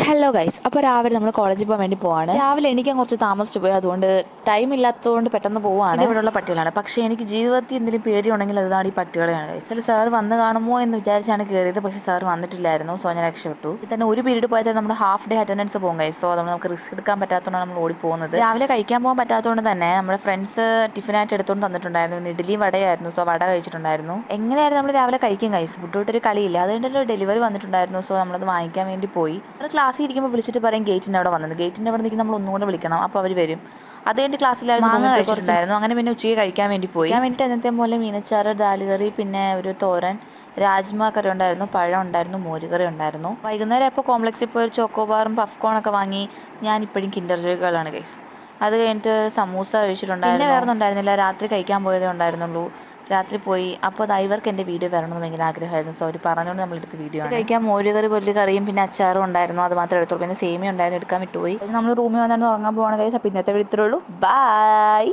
Hello guys, അപ്പോൾ രാവിലെ നമ്മൾ കോളേജിൽ പോകാൻ വേണ്ടി പോവാണ്. രാവിലെ എണീക്കാൻ കുറച്ച് താമസിച്ചു പോയി, അതുകൊണ്ട് ടൈം ഇല്ലാത്തതുകൊണ്ട് പെട്ടെന്ന് പോവാണ്. ഇവിടെയുള്ള പട്ടികളാണ്, പക്ഷേ എനിക്ക് ജീവിതത്തിൽ എന്തെങ്കിലും പേടിയുണ്ടെങ്കിൽ അതാണ് ഈ പട്ടികളെയാണ് ഗൈസ്. അതിൽ സാർ വന്ന് കാണുമോ എന്ന് വിചാരിച്ചാണ് കയറിയത്, പക്ഷേ സാർ വന്നിട്ടില്ലായിരുന്നു. സോ ഞാൻ രക്ഷപ്പെട്ടു. ഇത് തന്നെ ഒരു പീരീഡ് പോയാൽ നമ്മുടെ ഹാഫ് ഡേ അറ്റൻഡൻസ് പോകും ഗൈസ്. സോ അതുകൊണ്ട് നമുക്ക് റിസ്ക് എടുക്കാൻ പറ്റാത്തതുകൊണ്ടാണ് നമ്മൾ ഓടി പോകുന്നത്. രാവിലെ കഴിക്കാൻ പോകാൻ പറ്റാത്തതുകൊണ്ട് തന്നെ നമ്മുടെ ഫ്രണ്ട്സ് ടിഫിനായിട്ട് എടുത്തുകൊണ്ട് തന്നിട്ടുണ്ടായിരുന്നു. ഇന്ന് ഇഡ്ഡലി വടയായിരുന്നു. സോ വട കഴിച്ചിട്ടുണ്ടായിരുന്നു. എങ്ങനെയായിരുന്നു നമ്മൾ രാവിലെ കഴിക്കും ഗൈസ്, ഫുഡ് വിട്ടൊരു കളിയില്ല. അതുകൊണ്ടൊരു ഡെലിവറി വന്നിട്ടുണ്ടായിരുന്നു. സോ നമ്മളത് വാങ്ങിക്കാൻ വേണ്ടി പോയി. ക്ലാസ്സിൽ ഇരിക്കുമ്പോൾ വിളിച്ചിട്ട് പറയും ഗേറ്റിൻ്റെ അവിടെ വന്നത്. ഗേറ്റിൻ്റെ അവിടെ നിൽക്കുന്ന നമ്മൾ ഒന്നുകൂടെ വിളിക്കണം, അപ്പോൾ അവർ വരും. അത് കഴിഞ്ഞ് ക്ലാസ്സിലായിരുന്നു മാങ്ങ കഴിച്ചിട്ടുണ്ടായിരുന്നു. അങ്ങനെ പിന്നെ ഉച്ചയ്ക്ക് കഴിക്കാൻ വേണ്ടിയിട്ട് എന്നത്തെ പോലെ മീനച്ചാറ്, ദാലുകറി, പിന്നെ ഒരു തോരൻ, രാജ്മ കറി ഉണ്ടായിരുന്നു, പഴം ഉണ്ടായിരുന്നു, മോരുകറി ഉണ്ടായിരുന്നു. വൈകുന്നേരം ഇപ്പോൾ കോംപ്ലക്സിൽ പോയി ഒരു ചോക്കോബാറും പഫ്കോണൊക്കെ വാങ്ങി. ഞാനിപ്പോഴും കിൻഡർ ജോയ്കളാണ് ഗൈസ്. അത് കഴിഞ്ഞിട്ട് സമൂസ കഴിച്ചിട്ടുണ്ടായിരുന്നു. പിന്നെ വേറെ ഒന്നും ഉണ്ടായിരുന്നില്ല. രാത്രി കഴിക്കാൻ പോയതേ ഉണ്ടായിരുന്നുള്ളൂ. രാത്രി പോയി. അപ്പോൾ അത് ഇവർക്ക് എൻ്റെ വീഡിയോ വരണമെന്ന് ഭയങ്കര ആഗ്രഹമായിരുന്നു. സോ അവർ പറഞ്ഞുകൊണ്ട് നമ്മളെടുത്ത് വീഡിയോ കഴിക്കാൻ മോരുകറി, വലിയ കറിയും പിന്നെ അച്ചാറും ഉണ്ടായിരുന്നു. അത് മാത്രമേ എടുത്തുള്ളൂ. പിന്നെ സേമിയ ഉണ്ടായിരുന്നു, എടുക്കാൻ വിട്ടുപോയി. നമ്മൾ റൂമിൽ വന്നിട്ട് ഉറങ്ങാൻ പോകണം ഗൈസ്. അപ്പോൾ ഇന്നത്തെ വീഡിയോ ഇത്രയേ ഉള്ളൂ. ബൈ.